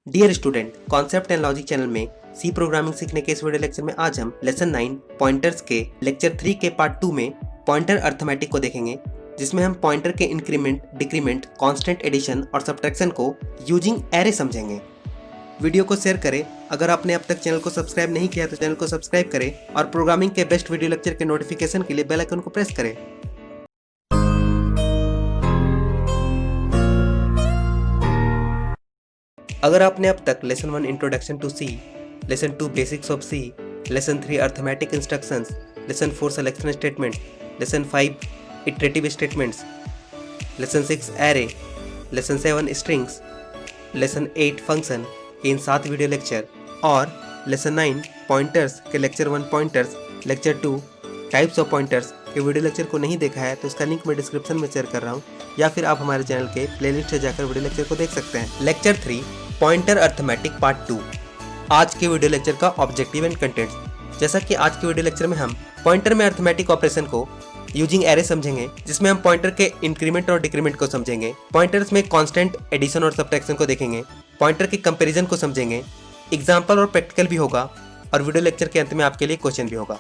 Dear student, concept and logic channel में C programming सीखने के इस वीडियो लेक्चर में आज हम लेसन 9 पॉइंटर्स के लेक्चर 3 के पार्ट 2 में पॉइंटर अर्थमेटिक को देखेंगे, जिसमें हम पॉइंटर के इंक्रीमेंट, डिक्रीमेंट, कांस्टेंट एडिशन और सब्ट्रैक्शन को यूजिंग एरे समझेंगे। वीडियो को शेयर करें। अगर आपने अब तक चैनल को सब्सक्राइब नहीं किया तो चैनल को सब्सक्राइब करें और प्रोग्रामिंग के बेस्ट वीडियो लेक्चर के नोटिफिकेशन के लिए बेल आइकन को प्रेस करें। अगर आपने अब तक lesson 1 introduction to C, lesson 2 basics of C, lesson 3 arithmetic instructions, lesson 4 selection statement, lesson 5 iterative statements, lesson 6 array, lesson 7 strings, lesson 8 function के इन 7 वीडियो लेक्चर और लेसन 9 पॉइंटर्स के lecture 1 pointers, lecture 2 types of pointers के video lecture को नहीं देखा है तो उसका लिंक मैं डिस्क्रिप्शन में शेयर कर रहा हूँ, या फिर आप हमारे चैनल के प्लेलिस्ट से जाकर वीडियो लेक्चर को देख सकते हैं। Lecture 3 pointer arithmetic part 2। आज के वीडियो लेक्चर का ऑब्जेक्टिव एंड कंटेंट्स। जैसा कि आज के वीडियो लेक्चर में हम पॉइंटर में अर्थमेटिक ऑपरेशन को यूजिंग एरे समझेंगे, जिसमें हम पॉइंटर के इंक्रीमेंट और डिक्रीमेंट को समझेंगे, पॉइंटर्स में कांस्टेंट एडिशन और सब्ट्रैक्शन को देखेंगे, पॉइंटर के कंपैरिजन को समझेंगे, एग्जांपल और प्रैक्टिकल भी होगा और वीडियो लेक्चर के अंत में आपके लिए क्वेश्चन भी होगा।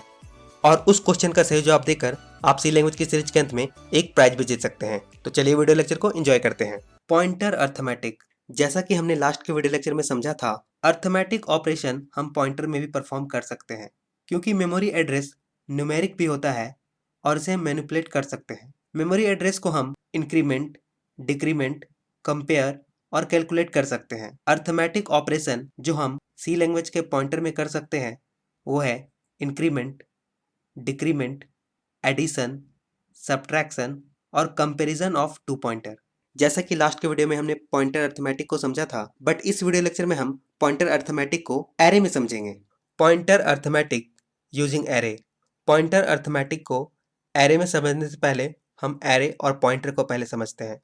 और उस क्वेश्चन का सही जवाब देकर आप सी लैंग्वेज की सीरीज के अंत में एक प्राइज भी जीत सकते हैं। तो चलिए वीडियो लेक्चर को एंजॉय करते हैं। Pointer arithmetic. जैसा कि हमने लास्ट के वीडियो लेक्चर में समझा था, अर्थमेटिक ऑपरेशन हम पॉइंटर में भी परफॉर्म कर सकते हैं, क्योंकि मेमोरी एड्रेस न्यूमेरिक भी होता है और इसे हम मैनिपुलेट कर सकते हैं। मेमोरी एड्रेस को हम इंक्रीमेंट, डिक्रीमेंट, कंपेयर और कैलकुलेट कर सकते हैं। अर्थमेटिक ऑपरेशन जो हम सी लैंग्वेज के पॉइंटर में कर सकते हैं वो है इंक्रीमेंट, डिक्रीमेंट, एडिशन, सब्ट्रैक्शन और कंपैरिजन ऑफ टू पॉइंटर। जैसा कि लास्ट के वीडियो में हमने पॉइंटर अर्थमेटिक को समझा था, बट इस वीडियो लेक्चर में हम पॉइंटर अर्थमेटिक को एरे में समझेंगे। Pointer arithmetic using array. Pointer arithmetic को एरे में समझने से पहले हम एरे और पॉइंटर को पहले समझते हैं।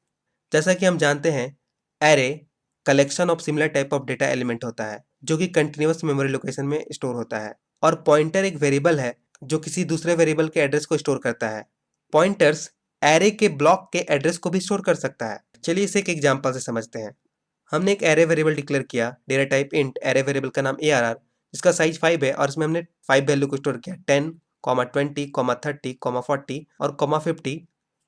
जैसा कि हम जानते हैं, array collection of similar type of data element होता है जो कि कंटिन्यूअस मेमोरी लोकेशन में स्टोर होता है, और पॉइंटर एक वेरिएबल है जो किसी दूसरे वेरिएबल के एड्रेस को स्टोर करता है। पॉइंटर्स एरे के ब्लॉक के एड्रेस को भी स्टोर कर सकता है। चलिए इसे एक एग्जांपल से समझते हैं। हमने एक एरे वेरिएबल डिक्लेयर किया, data type int, array variable का नाम ARR, जिसका साइज 5 है और इसमें हमने 5 वैल्यू को स्टोर किया, 10, 20, 30, 40 और 50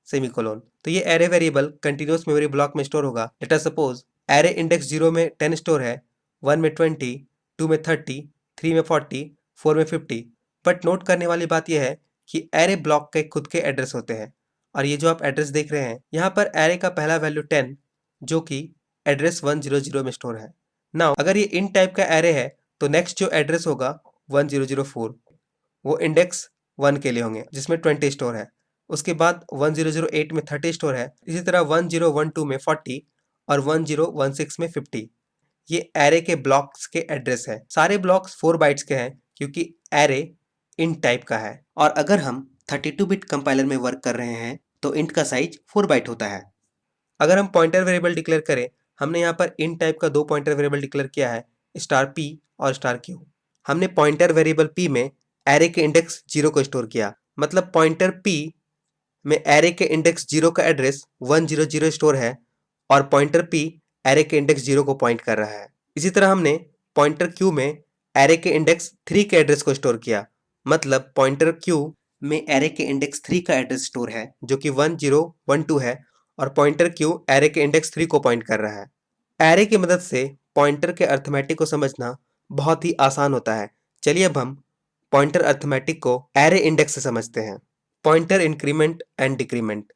सेमीकोलन। तो ये array variable continuous memory block में स्टोर होगा। लेट सपोज एरे इंडेक्स 0 में 10 स्टोर है, 1 में 20, 2 में 30, 3 में 40, 4 में 50। बट नोट करने वाली बात यह है कि एरे ब्लॉक के खुद के एड्रेस होते हैं, और ये जो आप एड्रेस देख रहे हैं यहाँ पर एरे का पहला वैल्यू 10 जो कि एड्रेस 100 में स्टोर है। नाउ अगर ये इन टाइप का एरे है तो नेक्स्ट जो एड्रेस होगा 1004 वो इंडेक्स 1 के लिए होंगे, जिसमें 20 स्टोर है। उसके बाद 1008 में 30 स्टोर है। इसी तरह 1012 में 40 और 1016 में 50। ये एरे के ब्लॉक्स के एड्रेस है। सारे ब्लॉक्स 4 बाइट्स के हैं क्योंकि एरे इंट टाइप का है। और अगर हम 32 बिट कंपाइलर में वर्क कर रहे हैं तो इंट का साइज 4 बाइट होता है। अगर हम पॉइंटर वेरिएबल डिक्लेयर करें, हमने यहाँ पर इंट टाइप का 2 पॉइंटर वेरिएबल डिक्लेयर किया है, $p और $q। हमने पॉइंटर वेरिएबल p में एरे के इंडेक्स 0 को स्टोर किया, मतलब पॉइंटर p में एरे के इंडेक्स 0 का एड्रेस 100 स्टोर है और पॉइंटर p एरे के इंडेक्स 0 को पॉइंट कर रहा है। इसी तरह हमने पॉइंटर q में एरे के इंडेक्स 3 के एड्रेस को स्टोर किया, मतलब पॉइंटर q में एरे के इंडेक्स 3 का एड्रेस स्टोर है जो कि 1012 है, और पॉइंटर q एरे के इंडेक्स 3 को पॉइंट कर रहा है। एरे की मदद से पॉइंटर के अर्थमेटिक को समझना बहुत ही आसान होता है। चलिए अब हम पॉइंटर अर्थमेटिक को एरे इंडेक्स से समझते हैं। Pointer increment and decrement.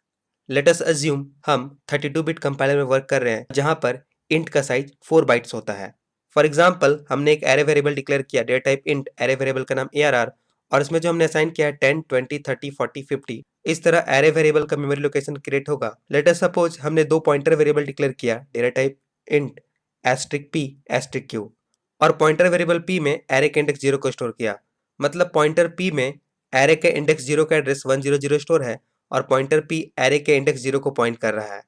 Let us assume हम 32 बिट कंपाइलर में वर्क कर रहे हैं जहां पर इंट का साइज 4 बाइट्स होता है। फॉर एग्जाम्पल हमने एक एरे वेरिएबल डिक्लेयर किया, data type int, array variable का नाम ARR, और इसमें जो हमने असाइन किया है 10, 20, 30, 40, 50। इस तरह एरे वेरिएबल का मेमोरी लोकेशन क्रिएट होगा। लेट अस सपोज हमने 2 पॉइंटर वेरिएबल डिक्लेयर किया, डेटा टाइप इंट *p *q, और पॉइंटर वेरिएबल p में एरे के इंडेक्स 0 को स्टोर किया, मतलब पॉइंटर p में एरे के इंडेक्स 0 का एड्रेस 100 स्टोर है और पॉइंटर p एरे के इंडेक्स 0 को पॉइंट कर रहा है।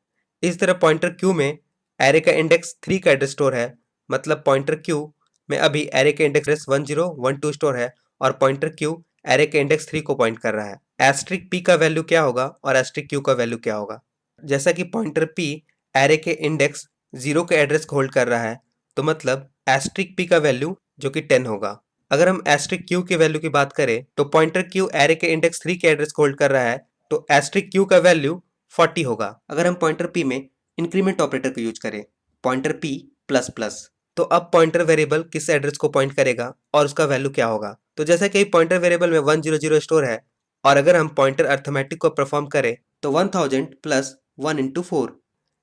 इस तरह पॉइंटर q में एरे का इंडेक्स 3 का एड्रेस स्टोर है, मतलब पॉइंटर q में अभी एरे के इंडेक्स 1012 स्टोर है और पॉइंटर q एरे के इंडेक्स 3 को पॉइंट कर रहा है। एस्ट्रिक p का वैल्यू क्या होगा और एस्ट्रिक q का वैल्यू क्या होगा? जैसा कि पॉइंटर p एरे के इंडेक्स 0 के एड्रेस को होल्ड कर रहा है, तो मतलब एस्ट्रिक p का वैल्यू जो कि 10 होगा। अगर हम एस्ट्रिक q के वैल्यू की बात करें तो पॉइंटर q एरे के इंडेक्स 3 के एड्रेस को होल्ड कर रहा है, तो एस्ट्रिक q का वैल्यू 40 होगा। अगर हम पॉइंटर p में इंक्रीमेंट ऑपरेटर को यूज करें, पॉइंटर p प्लस प्लस, तो अब पॉइंटर वेरिएबल किस एड्रेस को पॉइंट करेगा और उसका वैल्यू क्या होगा। तो जैसा कि पॉइंटर वेरिएबल में 100 स्टोर है और अगर हम पॉइंटर अर्थमेटिक को परफॉर्म करें तो 1000 प्लस 1 इंटू 4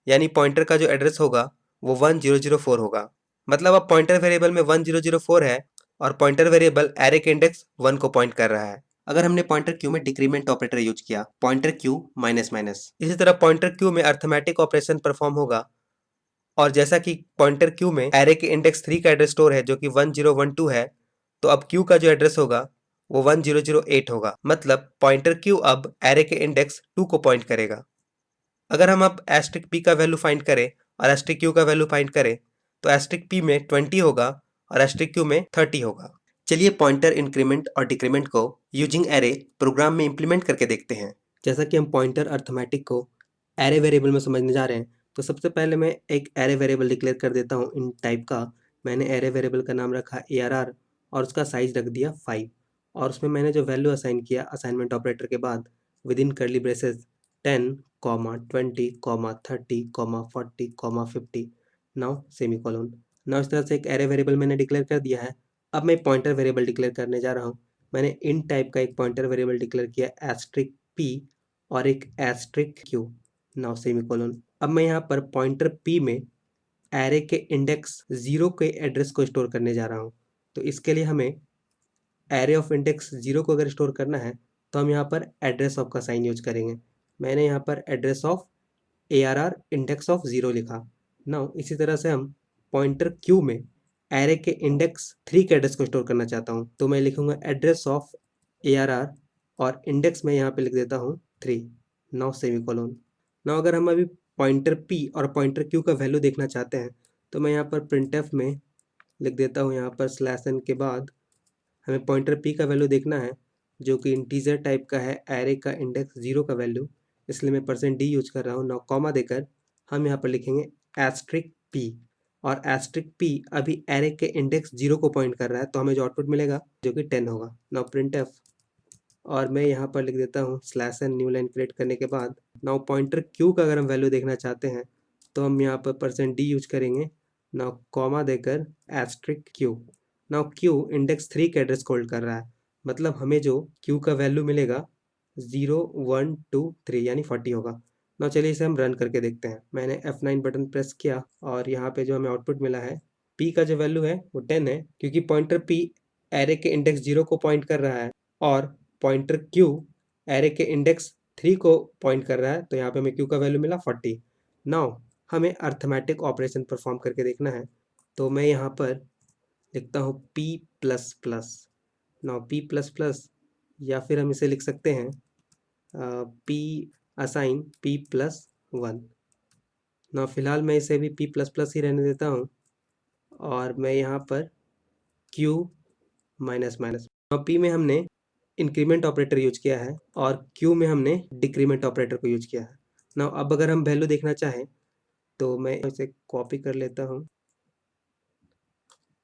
यानी पॉइंटर का जो एड्रेस होगा वो 1004 होगा। मतलब अब पॉइंटर वेरिएबल में 1004 है और पॉइंटर वेरिएबल एरे के इंडेक्स 1 को पॉइंट कर रहा है। अगर हमने पॉइंटर क्यू में डिक्रीमेंट ऑपरेटर यूज किया, पॉइंटर क्यू माइनस माइनस, इसी तरह पॉइंटर क्यू में अर्थमेटिक ऑपरेशन परफॉर्म होगा और जैसा कि पॉइंटर क्यू में एरे के इंडेक्स 3 का एड्रेस स्टोर है जो कि 1012 है, तो अब क्यू का जो एड्रेस होगा वो 1008 होगा। मतलब पॉइंटर क्यू अब एरे के इंडेक्स 2 को पॉइंट करेगा। अगर हम अब एस्ट्रिक p का वैल्यू फाइंड करें और एस्ट्रिक q का वैल्यू फाइंड करें तो एस्ट्रिक p में 20 होगा और एस्ट्रिक q में 30 होगा। चलिए पॉइंटर इंक्रीमेंट और डिक्रीमेंट को यूजिंग एरे प्रोग्राम में इंप्लीमेंट करके देखते हैं। जैसा कि हम पॉइंटर अर्थमेटिक को एरे वेरिएबल में समझने जा रहे हैं, तो सबसे पहले मैं एक एरे वेरिएबल डिक्लेयर कर देता हूँ इन टाइप का। मैंने एरे वेरिएबल का नाम रखा ARR और उसका साइज रख दिया 5 और उसमें मैंने जो वैल्यू असाइन किया असाइनमेंट ऑपरेटर के बाद with in curly braces 10, 20, 30, 40, 50, now semicolon. Now इस तरह से एक एरे वेरिएबल मैंने डिक्लेयर कर दिया है। अब मैं पॉइंटर वेरिएबल डिक्लेयर करने जा रहा हूँ। मैंने इन टाइप का एक पॉइंटर वेरिएबल डिक्लेयर किया एस्ट्रिक p और एक एस्ट्रिक q, नाउ सेमीकोलन। अब मैं यहाँ पर पॉइंटर p में एरे के इंडेक्स 0 के एड्रेस को स्टोर करने जा रहा हूँ। तो इसके लिए हमें एरे ऑफ इंडेक्स 0 को अगर स्टोर करना है तो हम यहाँ पर एड्रेस ऑफ का साइन यूज करेंगे। मैंने यहाँ पर address of ARR index of 0 लिखा। नाउ इसी तरह से हम पॉइंटर क्यू में एरे के इंडेक्स 3 के एड्रेस को स्टोर करना चाहता हूँ, तो मैं लिखूंगा एड्रेस ऑफ ARR और इंडेक्स में यहाँ पे लिख देता हूँ 3, नाउ सेमीकोलन। नाउ अगर हम अभी पॉइंटर p और पॉइंटर q का वैल्यू देखना चाहते हैं तो मैं यहाँ पर printf में लिख देता हूँ, यहाँ पर /n के बाद हमें पॉइंटर p का वैल्यू देखना है जो कि इंटीजर टाइप का है, एरे का इंडेक्स 0 का वैल्यू, इसलिए मैं %d यूज कर रहा हूँ। नाउ कॉमा देकर हम यहाँ पर लिखेंगे एस्ट्रिक p और एस्ट्रिक p अभी एरे के इंडेक्स 0 को पॉइंट कर रहा है, तो हमें जो आउटपुट मिलेगा जो कि 10 होगा। नाउ printf और मैं यहाँ पर लिख देता हूँ /n न्यू लाइन क्रिएट करने के बाद। नाउ पॉइंटर q का अगर हम वैल्यू देखना चाहते हैं तो हम यहाँ पर %d यूज करेंगे। नाउ कॉमा देकर asterisk q। Now q index 3 के एड्रेस को होल्ड कर रहा है, मतलब हमें जो q का वैल्यू मिलेगा 0, 1, 2, 3 यानी 40 होगा। नाउ चलिए इसे हम रन करके देखते हैं। मैंने F9 बटन प्रेस किया और यहाँ पे जो हमें आउटपुट मिला है p का जो वैल्यू है वो 10 है, क्योंकि पॉइंटर p एरे के इंडेक्स 0 को पॉइंट कर रहा है और पॉइंटर q एरे के इंडेक्स 3 को पॉइंट कर रहा है, तो यहाँ पे हमें q का वैल्यू मिला 40। नाउ हमें अर्थमेटिक ऑपरेशन परफॉर्म करके देखना है, तो मैं यहाँ पर लिखता हूँ p plus plus. Now p plus plus या फिर हम इसे लिख सकते हैं p assign p plus 1। Now फिलहाल मैं इसे भी p प्लस प्लस ही रहने देता हूँ और मैं यहाँ पर q minus minus. Now p में हमने इंक्रीमेंट ऑपरेटर यूज किया है और q में हमने डिक्रीमेंट ऑपरेटर को यूज किया है। नाउ अब अगर हम वैल्यू देखना चाहें तो मैं इसे कॉपी कर लेता हूँ,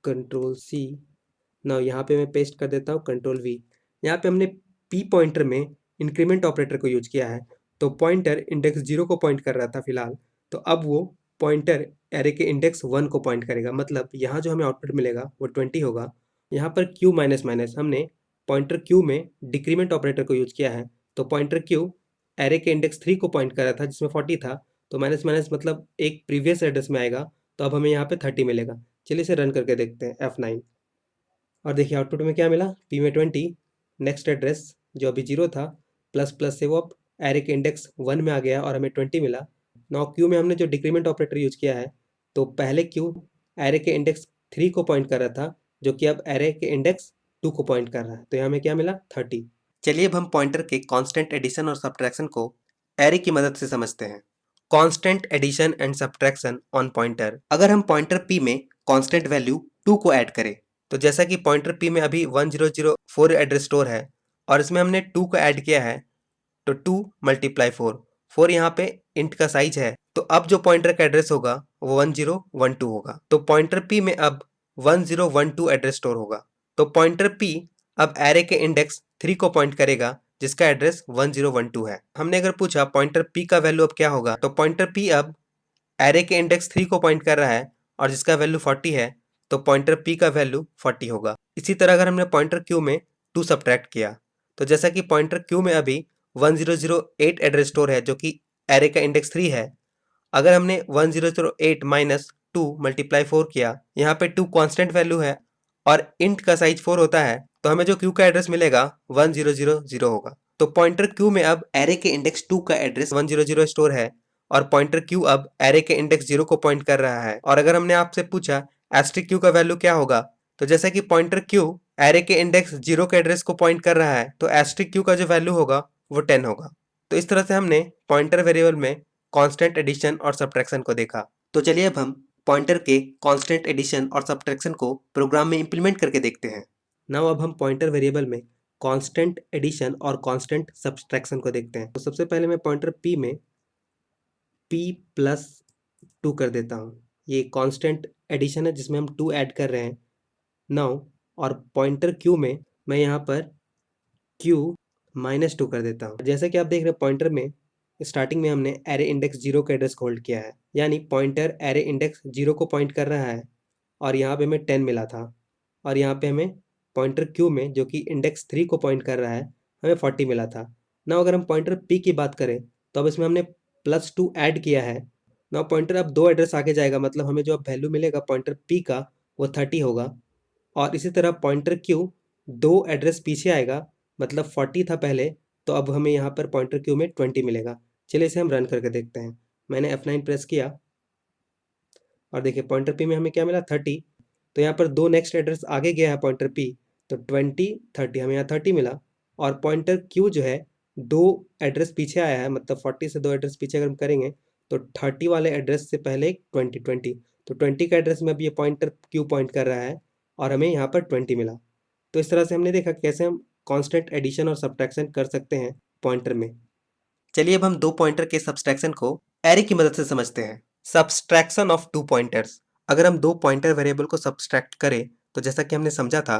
Ctrl+C। नाउ यहाँ पे मैं पेस्ट कर देता हूँ Ctrl+V। यहाँ पे हमने p पॉइंटर में इंक्रीमेंट ऑपरेटर को यूज किया है, तो पॉइंटर इंडेक्स 0 को पॉइंट कर रहा था फिलहाल, तो अब वो पॉइंटर एरे के इंडेक्स 1 को पॉइंट करेगा, मतलब यहाँ जो हमें आउटपुट मिलेगा वो 20 होगा। यहाँ पर q माइनस माइनस हमने पॉइंटर q में डिक्रीमेंट ऑपरेटर को यूज किया है, तो पॉइंटर q एरे के इंडेक्स 3 को पॉइंट कर रहा था जिसमें 40 था, तो माइनस माइनस मतलब एक प्रीवियस एड्रेस में आएगा, तो अब हमें यहाँ पे 30 मिलेगा। चलिए इसे रन करके देखते हैं F9 और देखिए आउटपुट में क्या मिला, p में 20, नेक्स्ट एड्रेस जो अभी 0 था प्लस प्लस से वो अब एरे के इंडेक्स 1 में आ गया और हमें 20 मिला। नाउ q में हमने जो डिक्रीमेंट ऑपरेटर यूज किया है, तो पहले q एरे के इंडेक्स 3 को पॉइंट कर रहा था जो कि अब एरे के इंडेक्स 2 को पॉइंट कर रहा है, तो यहाँ हमें क्या मिला 30। चलिए अब हम पॉइंटर के कांस्टेंट एडिशन और सब्ट्रैक्शन को एरे की मदद से समझते हैं। Constant addition and subtraction on pointer. अगर हम पॉइंटर p में कांस्टेंट वैल्यू 2 को ऐड करें, तो जैसा कि पॉइंटर p में अभी 1004 एड्रेस स्टोर है और इसमें हमने 2 को ऐड किया है, तो 2 × 4, 4 यहाँ पे इंट का साइज है, तो अब जो पॉइंटर का एड्रेस होगा वो 1012 होगा। तो पॉइंटर P में अब 1012 एड्रेस स्टोर होगा। तो पॉइंटर P अब एरे के इंडेक्स 3 को पॉइंट करेगा जिसका एड्रेस 1012 है। हमने अगर पूछा पॉइंटर P का वैल्यू अब क्या होगा, तो पॉइंटर P अब एरे के इंडेक्स 3 को पॉइंट कर रहा है और जिसका वैल्यू 40 है, तो पॉइंटर P का वैल्यू 40 होगा। इसी तरह अगर हमने पॉइंटर Q में 2 सब्ट्रैक्ट किया, तो जैसा कि पॉइंटर Q में अभी 1008 एड्रेस स्टोर है जो कि एरे का इंडेक्स 3 है। अगर हमने 1008 माइनस 2 मल्टीप्लाई 4 किया, यहाँ पे 2 कांस्टेंट वैल्यू है और इंट का साइज 4 होता है, तो हमें जो Q का एड्रेस मिलेगा 1000 होगा। तो पॉइंटर Q में अब एरे के इंडेक्स 2 का एड्रेस 100 स्टोर है और पॉइंटर Q अब एरे के इंडेक्स 0 को पॉइंट कर रहा है। और अगर हमने आपसे पूछा एस्ट्रिक Q का वैल्यू क्या होगा, तो जैसा कि पॉइंटर Q एरे के इंडेक्स 0 के एड्रेस को पॉइंट कर रहा है, तो एस्ट्रिक Q का जो वैल्यू होगा वो 10 होगा। तो इस तरह से हमने पॉइंटर वेरिएबल में कांस्टेंट एडिशन और सब्ट्रैक्शन को देखा। तो चलिए अब हम पॉइंटर के कांस्टेंट एडिशन और सब्ट्रैक्शन को प्रोग्राम में इंप्लीमेंट करके देखते हैं। नाउ अब हम पॉइंटर वेरिएबल में कांस्टेंट एडिशन और कांस्टेंट सब्ट्रैक्शन को देखते हैं। तो सबसे पहले मैं पॉइंटर P में P+2 कर देता हूँ। ये कांस्टेंट एडिशन है जिसमें हम 2 ऐड कर रहे हैं नाउ। और पॉइंटर Q में मैं यहाँ पर Q-2 कर देता हूँ। जैसा कि आप देख रहे हैं पॉइंटर में स्टार्टिंग में हमने एरे इंडेक्स 0 का एड्रेस होल्ड किया है, यानी पॉइंटर एरे इंडेक्स 0 को पॉइंट कर रहा है और यहाँ पे हमें 10 मिला था और यहाँ पे हमें पॉइंटर Q में जो कि इंडेक्स 3 को पॉइंट कर रहा है हमें 40 मिला था। नाउ अगर हम पॉइंटर P की बात करें तो अब इसमें हमने +2 ऐड किया है। नाउ पॉइंटर अब 2 एड्रेस आगे जाएगा, मतलब हमें जो अब वैल्यू मिलेगा पॉइंटर P का वो 30 होगा। और इसी तरह पॉइंटर Q 2 एड्रेस पीछे आएगा, मतलब 40 था पहले, तो अब हमें यहाँ पर पॉइंटर Q में 20 मिलेगा। चलिए इसे हम रन करके देखते हैं। मैंने F9 प्रेस किया और देखिए पॉइंटर P में हमें क्या मिला 30। तो यहाँ पर 2 नेक्स्ट एड्रेस आगे गया है पॉइंटर P, तो 20 30 हमें यहाँ 30 मिला। और पॉइंटर Q जो है 2 एड्रेस पीछे आया है, मतलब 40 से 2 एड्रेस पीछे अगर हम करेंगे तो 30 वाले एड्रेस से पहले 20 तो 20 का एड्रेस में अब ये पॉइंटर Q पॉइंट कर रहा है और हमें यहाँ पर 20 मिला। तो इस तरह से हमने देखा कैसे हम कांस्टेंट एडिशन और सब्ट्रैक्शन कर सकते हैं पॉइंटर में। चलिए अब हम 2 पॉइंटर के सब्ट्रैक्शन को एरे की मदद से समझते हैं। Subtraction of 2 pointers. अगर हम 2 पॉइंटर वेरिएबल को सब्ट्रैक्ट करें तो जैसा कि हमने समझा था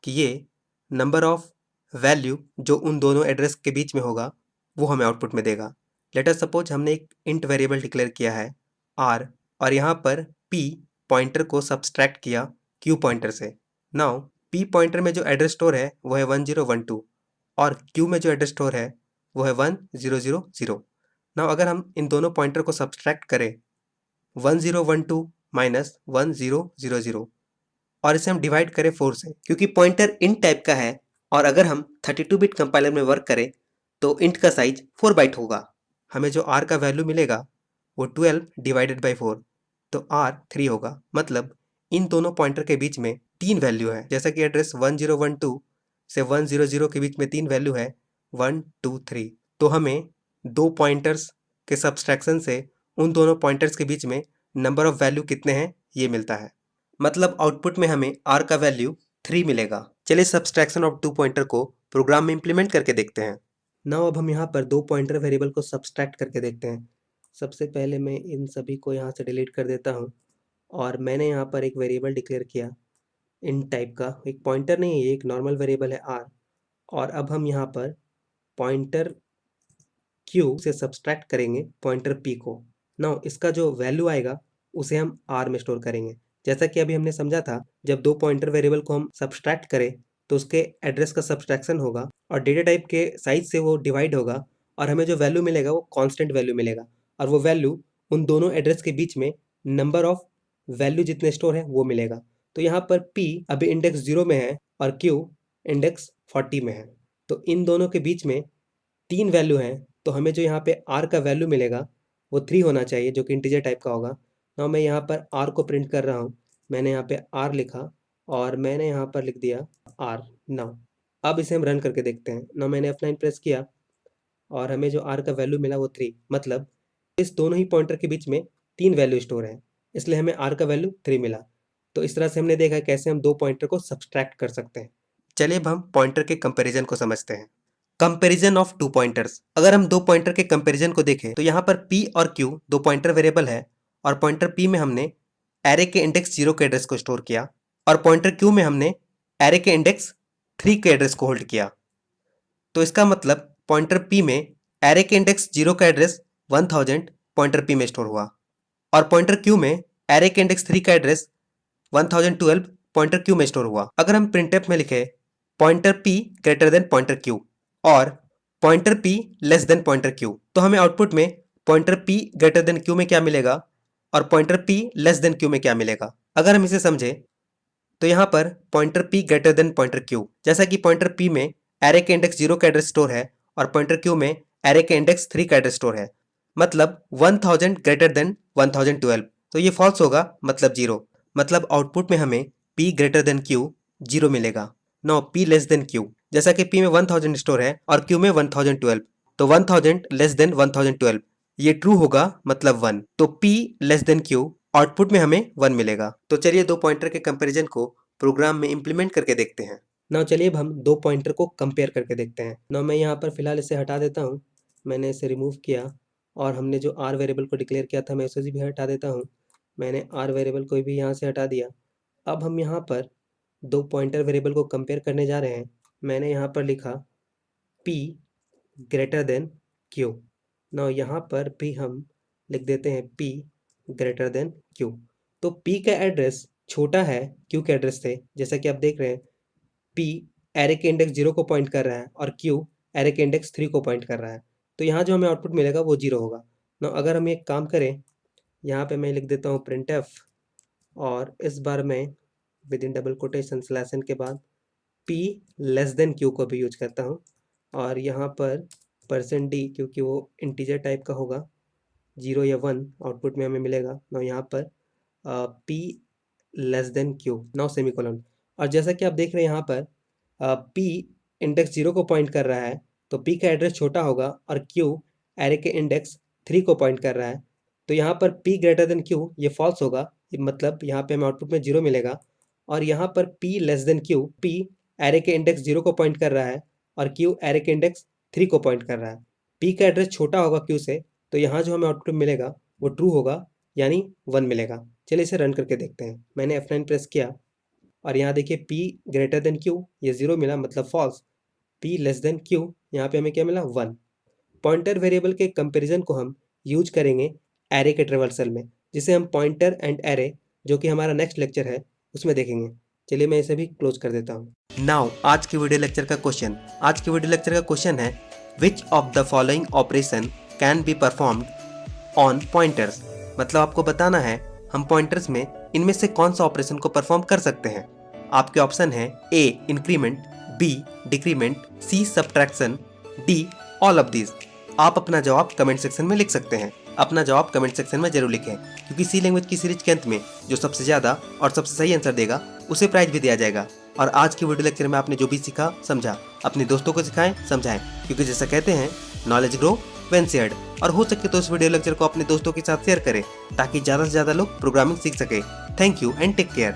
कि ये नंबर ऑफ वैल्यू जो उन दोनों एड्रेस के बीच में होगा वो हमें आउटपुट में देगा। लेट अस सपोज हमने एक इंट वेरिएबल डिक्लेयर किया है r और यहाँ पर p पॉइंटर को सब्ट्रैक्ट किया q पॉइंटर से। नाउ p पॉइंटर में जो एड्रेस स्टोर है वो है 1012 और q में जो एड्रेस स्टोर है वो है 1000। नाउ अगर हम इन दोनों पॉइंटर को सब्ट्रैक्ट करें 1012 माइनस 1000 और इसे हम डिवाइड करें 4 से, क्योंकि पॉइंटर इंट टाइप का है और अगर हम 32 बिट कंपाइलर में वर्क करें तो इंट का साइज 4 बाइट होगा। हमें जो r का वैल्यू मिलेगा वो 12 डिवाइडेड बाई 4, तो r 3 होगा। मतलब इन दोनों पॉइंटर के बीच में 3 वैल्यू है, जैसा कि एड्रेस 1012 से 100 के बीच में 3 वैल्यू है 1 2 3। तो हमें 2 पॉइंटर्स के सब्ट्रैक्शन से उन दोनों पॉइंटर्स के बीच में नंबर ऑफ वैल्यू कितने हैं ये मिलता है। मतलब आउटपुट में हमें r का वैल्यू 3 मिलेगा। चलिए सब्ट्रैक्शन ऑफ 2 पॉइंटर को प्रोग्राम में इंप्लीमेंट करके देखते हैं। नाउ अब हम यहाँ पर 2 पॉइंटर वेरिएबल को सब्ट्रैक्ट करके देखते हैं। सबसे पहले मैं इन सभी को यहाँ से डिलीट कर देता हूँ और मैंने यहाँ पर एक वेरिएबल डिक्लेयर किया इन टाइप का, एक पॉइंटर नहीं है, ये एक नॉर्मल वेरिएबल है r। और अब हम यहाँ पर पॉइंटर Q से सब्ट्रैक्ट करेंगे पॉइंटर P को। नाउ इसका जो वैल्यू आएगा उसे हम r में स्टोर करेंगे। जैसा कि अभी हमने समझा था, जब 2 पॉइंटर वेरिएबल को हम सब्ट्रैक्ट करें तो उसके एड्रेस का सब्ट्रैक्शन होगा और डेटा टाइप के साइज से वो डिवाइड होगा और हमें जो वैल्यू मिलेगा वो कांस्टेंट वैल्यू मिलेगा और वो वैल्यू उन दोनों एड्रेस के बीच में नंबर ऑफ वैल्यू जितने स्टोर है वो मिलेगा। तो यहाँ पर P अभी इंडेक्स 0 में है और Q इंडेक्स 40 में है, तो इन दोनों के बीच में 3 वैल्यू हैं, तो हमें जो यहाँ पे r का वैल्यू मिलेगा वो 3 होना चाहिए जो कि इंटीजर टाइप का होगा। नाउ मैं यहाँ पर r को प्रिंट कर रहा हूँ। मैंने यहाँ पे r लिखा और मैंने यहाँ पर लिख दिया r। नाउ अब इसे हम रन करके देखते हैं। नाउ मैंने F9 प्रेस किया और हमें जो r का वैल्यू मिला वो 3, मतलब इस दोनों ही पॉइंटर के बीच में 3 वैल्यू स्टोर है, इसलिए हमें r का वैल्यू 3 मिला। तो इस तरह से हमने देखा कैसे हम 2 पॉइंटर को सब्ट्रैक्ट कर सकते हैं। चलिए अब हम पॉइंटर के कंपैरिजन को समझते हैं। Comparison of 2 pointers. अगर हम 2 पॉइंटर के कंपैरिजन को देखें तो यहाँ पर P और Q 2 पॉइंटर वेरिएबल है और पॉइंटर P में हमने एरे के इंडेक्स 0 के एड्रेस को स्टोर किया और पॉइंटर Q में हमने एरे के इंडेक्स 3 के एड्रेस को होल्ड किया। तो इसका मतलब पॉइंटर P में एरे के इंडेक्स 0 का एड्रेस 1000 पॉइंटर P में स्टोर हुआ और पॉइंटर Q में एरे के इंडेक्स 3 का एड्रेस 1012 पॉइंटर Q में स्टोर हुआ। अगर हम प्रिंटफ में लिखे pointer P greater than pointer Q और pointer P less then pointer Q, तो हमें आउटपुट में pointer P greater than Q में क्या मिलेगा और pointer P less than Q में क्या मिलेगा। अगर हम इसे समझे तो यहाँ पर pointer P greater than pointer Q, जैसा कि पॉइंटर P में एरे के इंडेक्स 0 का एड्रेस स्टोर है और पॉइंटर Q में एरे के इंडेक्स 3 का एड्रेस स्टोर है, मतलब 1000 ग्रेटर देन 1012, तो ये फॉल्स होगा, मतलब 0। मतलब आउटपुट में हमें P ग्रेटर देन Q 0 मिलेगा। No P less than Q, जैसा कि P में 1000 स्टोर है और Q में 1012, तो 1000 लेस देन 1012 ये ट्रू होगा, मतलब 1। तो P less than Q output में हमें 1 मिलेगा। तो चलिए दो पॉइंटर के कंपैरिजन को प्रोग्राम में इंप्लीमेंट करके देखते हैं। नाउ चलिए अब हम दो पॉइंटर को कंपेयर करके देखते हैं। नाउ मैं यहाँ पर फिलहाल इसे हटा देता हूँ, मैंने इसे रिमूव किया और हमने जो R वेरिएबल को डिक्लेयर किया था मैं उसे भी हटा देता हूँ, मैंने R वेरिएबल को भी यहाँ से हटा दिया। अब हम यहाँ पर दो पॉइंटर वेरिएबल को कंपेयर करने जा रहे हैं। मैंने यहाँ पर लिखा P greater than Q। Now यहाँ पर भी हम लिख देते हैं P ग्रेटर देन Q। तो P का एड्रेस छोटा है Q के एड्रेस से, जैसा कि आप देख रहे हैं P एरे के इंडेक्स 0 को पॉइंट कर रहा है और Q एरे के इंडेक्स 3 को पॉइंट कर रहा है, तो यहाँ जो हमें आउटपुट मिलेगा वो 0 होगा। नाउ अगर हम एक काम करें, यहाँ पे मैं लिख देता हूँ printf और इस बार मैं with in double quotation slash n के बाद P लेस देन Q को भी यूज करता हूँ और यहाँ पर %d, क्योंकि वो इंटीजर टाइप का होगा, 0 या 1 आउटपुट में हमें मिलेगा। नाउ यहाँ पर P less than Q, now semicolon. और जैसा कि आप देख रहे हैं यहाँ पर P इंडेक्स 0 को पॉइंट कर रहा है, तो P का एड्रेस छोटा होगा और Q एरे के इंडेक्स 3 को पॉइंट कर रहा है, तो यहाँ पर P ग्रेटर देन Q ये फॉल्स होगा, मतलब यहाँ पे हमें आउटपुट में 0 मिलेगा। और यहाँ पर P less than Q, P array के इंडेक्स 0 को पॉइंट कर रहा है और Q एरे के इंडेक्स 3 को पॉइंट कर रहा है। P का एड्रेस छोटा होगा Q से, तो यहाँ जो हमें आउटपुट मिलेगा वो ट्रू होगा, यानी 1 मिलेगा। चलिए इसे रन करके देखते हैं। मैंने F9 प्रेस किया और यहाँ देखिए P ग्रेटर देन Q ये 0 मिला, मतलब false. P less than Q, यहाँ पे हमें क्या मिला, 1। पॉइंटर वेरिएबल के कंपैरिजन को हम यूज करेंगे एरे के ट्रेवर्सल में, जिसे हम पॉइंटर एंड एरे, जो कि हमारा नेक्स्ट लेक्चर है, उसमें देखेंगे। चलिए मैं इसे भी क्लोज कर देता हूँ। नाउ आज के वीडियो लेक्चर का क्वेश्चन है which of the following operation can be performed on pointers. मतलब आपको बताना है हम पॉइंटर्स में इनमें से कौन सा ऑपरेशन को परफॉर्म कर सकते हैं। आपके ऑप्शन है A increment, B decrement, C subtraction, D all of these. आप अपना जवाब कमेंट सेक्शन में लिख सकते हैं। अपना जवाब कमेंट सेक्शन में जरूर लिखें, क्योंकि सी लैंग्वेज की सीरीज के अंत में जो सबसे ज़्यादा और सबसे सही आंसर देगा उसे प्राइज भी दिया जाएगा। और आज के वीडियो लेक्चर में आपने जो भी सीखा समझा अपने दोस्तों को सिखाएं, समझाएं, क्योंकि जैसा कहते हैं नॉलेज ग्रो व्हेन शेयर्ड। और हो सके तो इस वीडियो लेक्चर को अपने दोस्तों के साथ शेयर करें, ताकि ज़्यादा से ज़्यादा लोग प्रोग्रामिंग सीख सके। Thank you and take care.